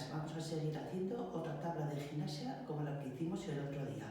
días vamos a seguir haciendo otra tabla de gimnasia como la que hicimos el otro día.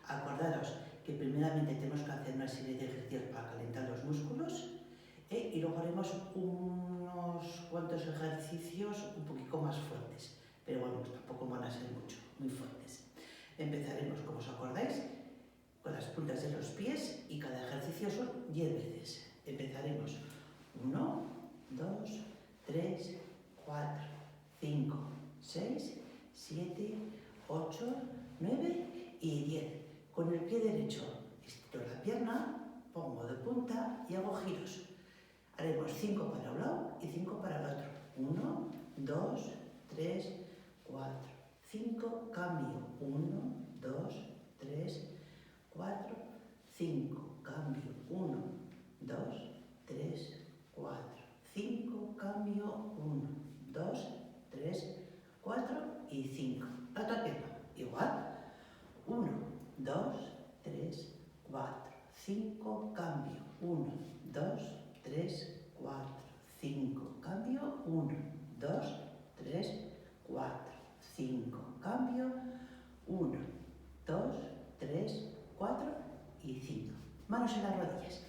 Acordaros que primeramente tenemos que hacer una serie de ejercicios para calentar los músculos y luego haremos unos cuantos ejercicios un poquito más fuertes, pero bueno, tampoco van a ser mucho, muy fuertes. Empezaremos, como os acordáis, con las puntas de los pies y cada ejercicio son 10 veces. Empezaremos 1, 2, 3, 4, 5, 6, 7, 8, 9 y 10. Con el pie derecho estiro la pierna, pongo de punta y hago giros. Haremos 5 para un lado y 5 para el otro. 1, 2, 3, 4, 5, cambio. 1, 2, 3, 4, 5, cambio. 1, 2, 3, 4, 5, cambio. 1, 2, 3, 4 y 5. La otra pierna, igual. 1, 2, 3, 4, 5, cambio. 1, 2, 3, 4, 5, cambio. 1, 2, 3, 4, 5, cambio. 1, 2, 3, 4 y 5. Manos en las rodillas.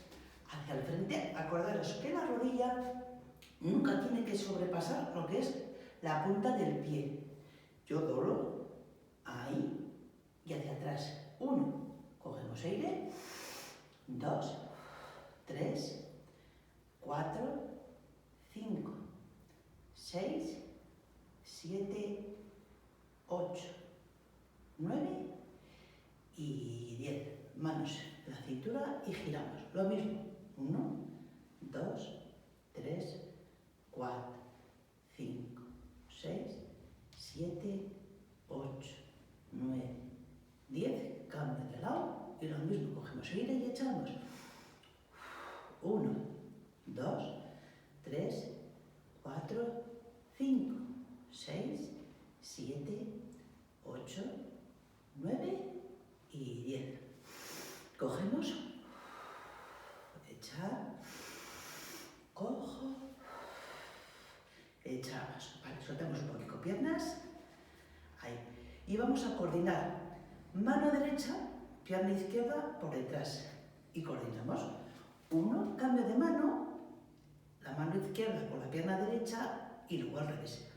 Hacia el frente, acordaros que la rodilla nunca tiene que sobrepasar lo que es la punta del pie. Yo doblo ahí y hacia atrás. 1, cogemos aire. 2, 3, 4, 5, 6, 7, 8, 9 y 10. Manos en la cintura y giramos. Lo mismo. 1, 2, 3, 4, 5, 6, 7, 8, 9, 10. Cambio de lado y lo mismo. Cogemos aire y echamos. 1, 2, 3, 4, 5, 6, 7, 8, 9 y 10. Cogemos, echar, cojo, echamos. Vale, soltamos un poquito piernas. Ahí. Y vamos a coordinar mano derecha, pierna izquierda por detrás. Y coordinamos. 1, cambio de mano, la mano izquierda con la pierna derecha y luego al revés.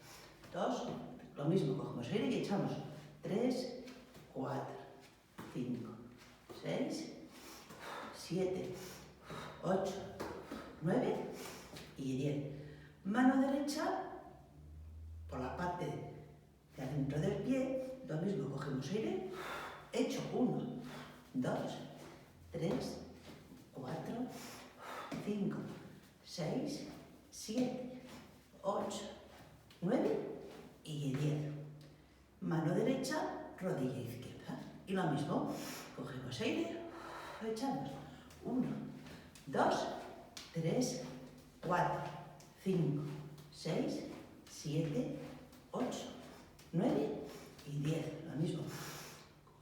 2, lo mismo, cogemos aire y echamos. 3, 4, 5, 6, 7, 8, 9 y 10. Mano derecha por la parte de adentro del pie, lo mismo, cogemos aire, echo. 1, 2, 3, 4, 5, 6, 7, 8, 9 y 10. Mano derecha, rodilla izquierda. Y lo mismo, cogemos aire, echamos. 1, 2, 3, 4, 5, 6, 7, 8, 9 y 10. Lo mismo.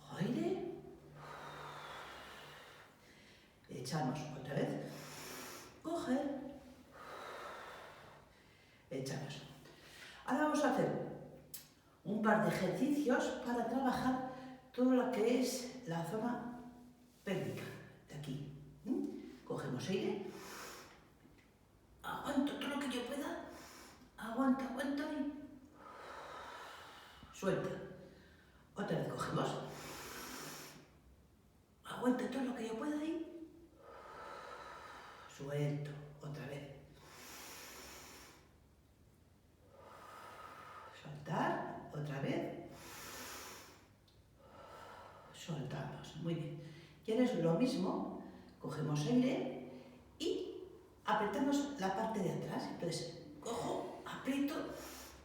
Cojo aire. Echamos otra vez. Coger. Echamos. Ahora vamos a hacer un par de ejercicios para trabajar todo lo que es la zona pélvica de aquí. Cogemos aire. Aguanto todo lo que yo pueda. Aguanta, aguanta y suelta. Otra vez cogemos. Aguanta todo lo que yo pueda y suelto. Otra vez. Soltar. Otra vez. Soltamos. Muy bien. Y ahora es lo mismo. Cogemos aire y apretamos la parte de atrás. Entonces, cojo, aprieto,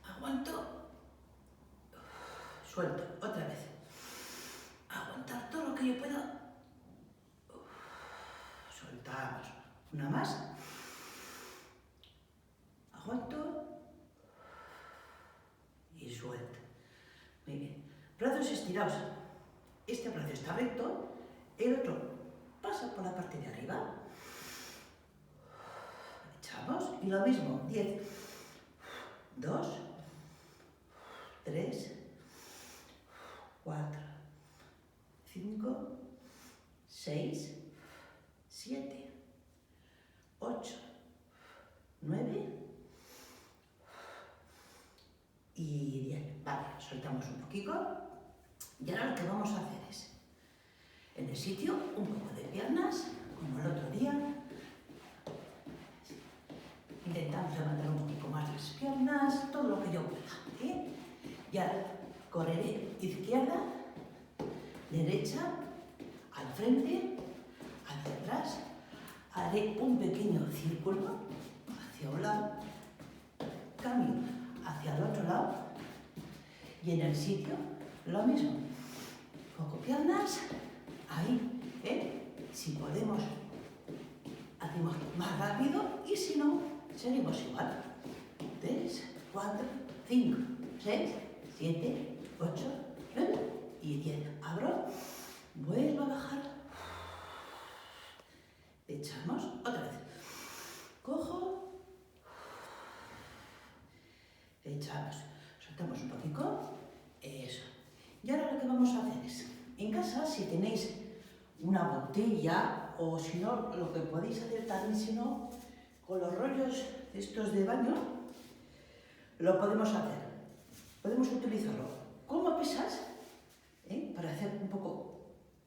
aguanto, suelto. Otra vez. Aguantar todo lo que yo pueda. Soltamos. Una más. Aguanto y suelto. Muy bien. Brazos estirados. Este brazo está recto, el otro pasa por la parte de arriba. Echamos y lo mismo. 10, 2, 3, 4, 5, 6, 7, 8, 9 y 10. Vale, soltamos un poquito. Y ahora lo que vamos a hacer es, en el sitio, un poco de piernas, como el otro día. Intentamos levantar un poquito más las piernas, todo lo que yo pueda. ¿Eh? Y ahora correré izquierda, derecha, al frente, hacia atrás. Haré un pequeño círculo hacia un lado, cambio hacia el otro lado y en el sitio lo mismo. Poco piernas, ahí, ¿eh? Si podemos, hacemos más rápido y si no, seguimos igual. 3, 4, 5, 6, 7, 8, 9 y 10. Abro, vuelvo a bajar. Echamos otra vez. Cojo. Echamos. Soltamos un poquito. Eso. Y ahora lo que vamos a hacer es, en casa, si tenéis una botella o si no, lo que podéis hacer también, si no, con los rollos estos de baño, lo podemos hacer. Podemos utilizarlo como pesas, para hacer un poco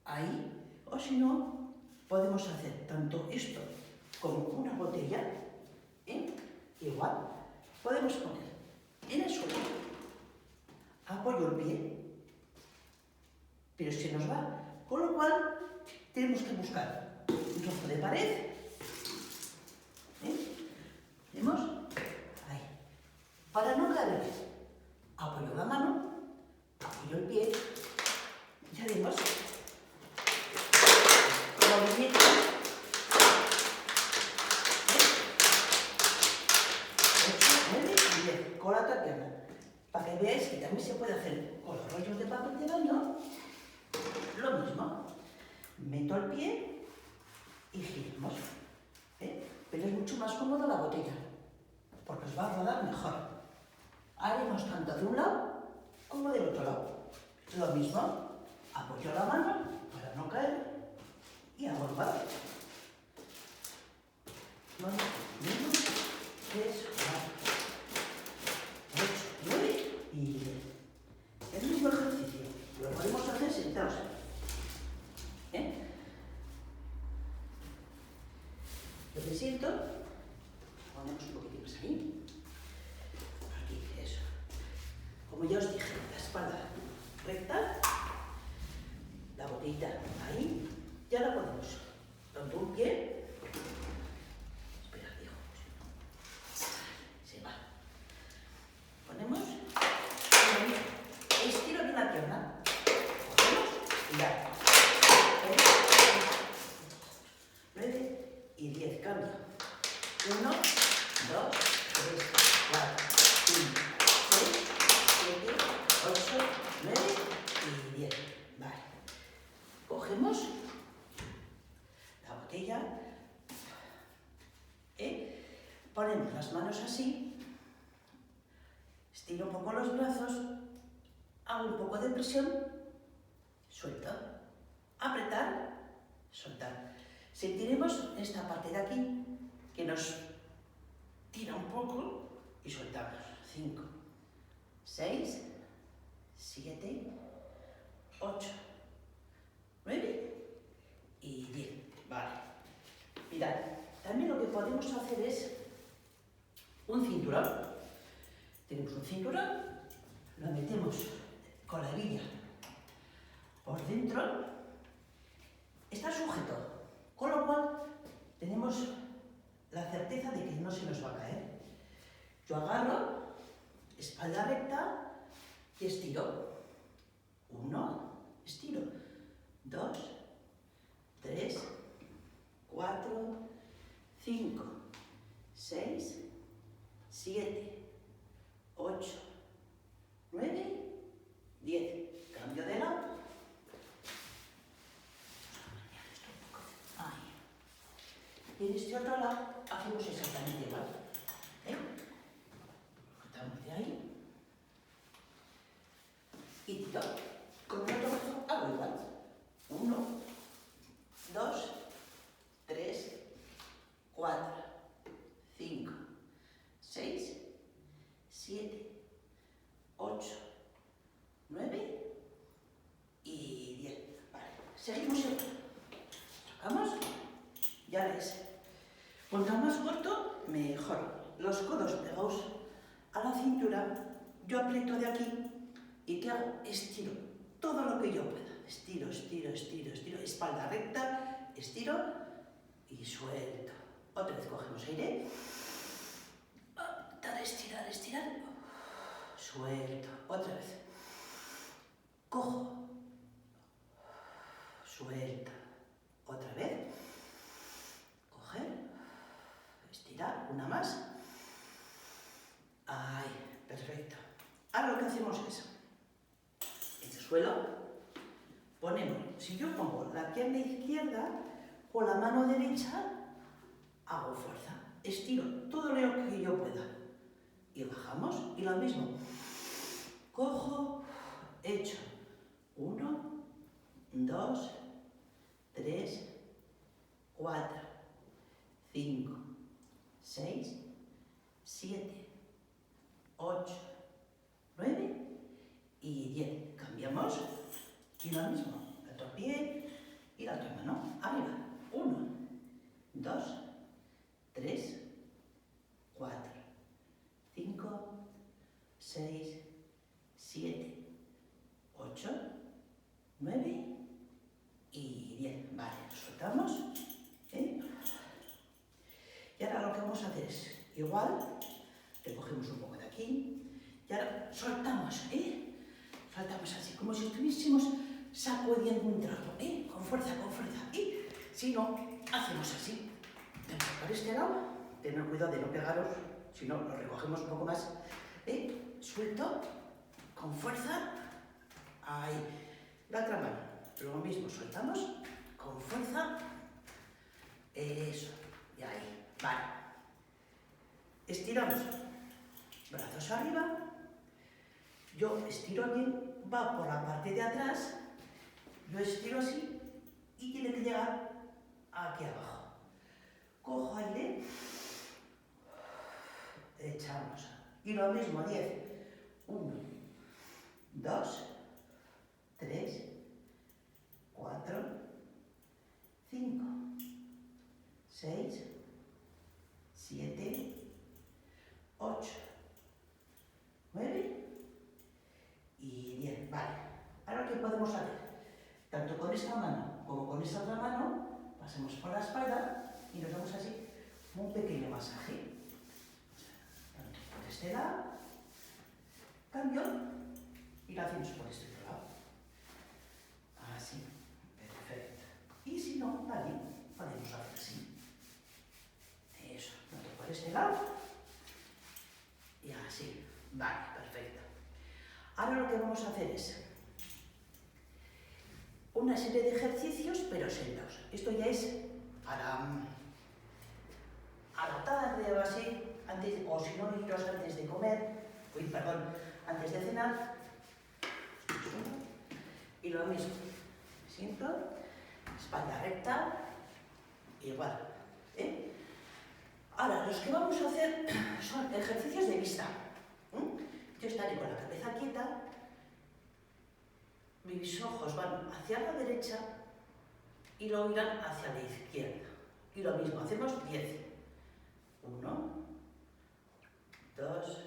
ahí, o si no, podemos hacer tanto esto como una botella, igual, podemos poner en el suelo, apoyo el pie, pero se nos va, con lo cual tenemos que buscar un trozo de pared, ¿vemos? Ahí. Para no caer, apoyo la mano, apoyo el pie, ya vemos. Movimiento. 8, 9 y 10. Con la otra pierna. Para que veáis que también se puede hacer con los rollos de papel de baño. Lo mismo. Meto el pie y giramos. Pero es mucho más cómodo la botella, porque os va a rodar mejor. Haremos tanto de un lado como del otro lado. Lo mismo. Apoyo la mano para no caer. Y hago el palo. 1, 2, 3, 4, 8, 9 y 10. El mismo ejercicio. Lo podemos hacer sentados. Lo que siento, ponemos un poquito más ahí. Aquí, eso. Como ya os dije, la espalda recta, la botellita ahí. Y ahora ponemos tanto un pie, espera, digo, se va. Ponemos, estiro bien la pierna, cogemos y ya. 9 y 10, cambio. 1, 2, 3, 4, 5, 6, 7, 8, 9 y 10. Vale. Cogemos la botella, ponemos las manos así, estiro un poco los brazos, hago un poco de presión, suelto, apretar, soltar. Sentiremos esta parte de aquí que nos tira un poco y soltamos. 5, 6, 7, 8, 9 y 10. Vale. Mirad, también lo que podemos hacer es un cinturón. Tenemos un cinturón, lo metemos con la hebilla por dentro, está sujeto, con lo cual tenemos la certeza de que no se nos va a caer. Yo agarro, espalda recta y estiro. 1, estiro. 2, 3, 4, 5, 6, 7, 8, 9, 10. Cambio de lado. Ahí. Y en este otro lado hacemos exactamente igual. Cortamos de ahí. sueltito. Con el otro brazo hago igual. 1, 2, 3, 4, 5, 6, 7, 8, 9 y 10. Vale, seguimos igual. Vamos. Y ahora es. Cuanto más corto, mejor. Los codos pegados a la cintura. Yo aprieto de aquí y ¿qué hago? Estiro todo lo que yo pueda. Estiro, estiro, estiro, estiro. Espalda recta, estiro y suelto. Otra vez cogemos aire. Estirar, estirar. Suelto. Otra vez. Cojo. Suelta. Otra vez. Coger. Estirar. Una más. Ahí. Perfecto. Ahora lo que hacemos es, en el suelo, ponemos, si yo pongo la pierna izquierda, con la mano derecha, hago fuerza. Estiro todo lo que yo pueda. Y bajamos, y lo mismo. Cojo, echo. 1, 2, 3, 4, 5, 6, 7, 8, 9 y 10. Cambiamos. Y lo mismo. El otro pie y la otra mano. Arriba. 1, 2, 3, 4, 5, 6, 7, 8, 9 y 10. Vale, soltamos. Y ahora lo que vamos a hacer es igual, recogemos un poco de aquí y ahora soltamos, soltamos así, como si estuviésemos sacudiendo un trapo, con fuerza, y si no, hacemos así. Por este lado, tened cuidado de no pegaros, si no, lo recogemos un poco más, suelto, con fuerza, ahí, la otra mano, lo mismo, soltamos, con fuerza, eso, y ahí, vale. Estiramos, brazos arriba, yo estiro aquí, va por la parte de atrás, yo estiro así y tiene que llegar aquí abajo. Cojo aire, echamos. Y lo mismo, 10. 1, 2, 3, 4, 5, 6, 7, 8, 9 y 10. Vale. Ahora, ¿qué podemos hacer? Tanto con esta mano como con esta otra mano, pasemos por la espalda y nos damos así un pequeño masaje. Tanto por este lado, cambio y lo hacemos por este otro lado. Así, perfecto. Y si no, vale, podemos hacer así. Eso, tanto por este lado y así. Vale, perfecto. Ahora lo que vamos a hacer es una serie de ejercicios, pero sentados. Esto ya es para a la tarde o así, antes, o si no, iros antes de comer, antes de cenar. Y lo mismo, siento, espalda recta, igual. Ahora, los que vamos a hacer son ejercicios de vista. Yo estaré con la cabeza quieta, mis ojos van hacia la derecha y luego irán hacia la izquierda. Y lo mismo, hacemos 10. 1, 2,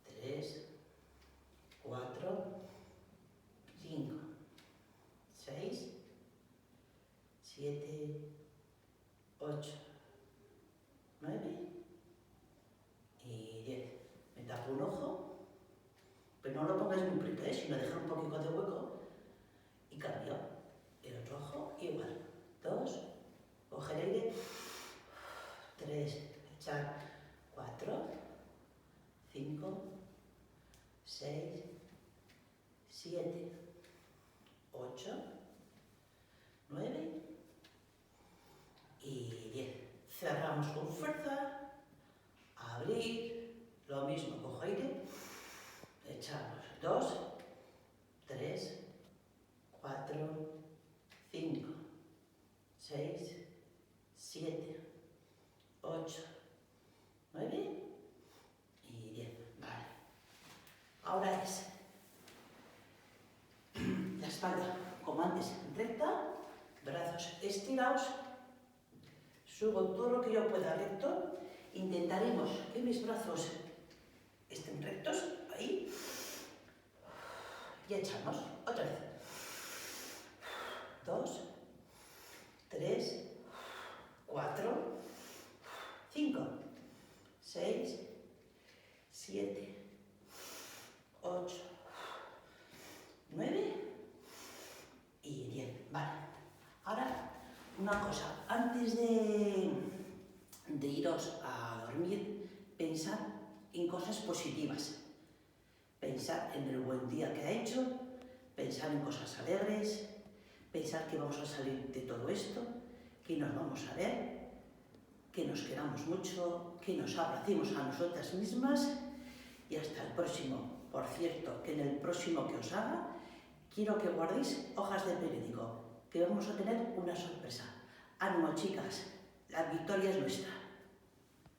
3, 4, 5, 6, 7, 8, 9 y 10. Me tapo un ojo, pero no lo pongáis muy preto, sino dejar un poquito de hueco y cambio. El otro ojo igual. 2, coger aire. 3, echar. 4, 5, 6, 7, 8, 9 y 10. Cerramos con fuerza. Abrir. Lo mismo, cojo aire. Echamos. 2, Ahora es la espalda, como antes, recta, brazos estirados, subo todo lo que yo pueda recto, intentaremos que mis brazos estén rectos, ahí, y echamos, otra vez, 2, 3, 4, 5, 6, 7, 8, 9 y 10. Vale. Ahora, una cosa. Antes de iros a dormir, pensad en cosas positivas. Pensad en el buen día que ha hecho, pensad en cosas alegres, pensad que vamos a salir de todo esto, que nos vamos a ver, que nos queramos mucho, que nos abracemos a nosotras mismas y hasta el próximo. Por cierto, que en el próximo que os haga, quiero que guardéis hojas de periódico, que vamos a tener una sorpresa. ¡Ánimo, chicas! La victoria es nuestra.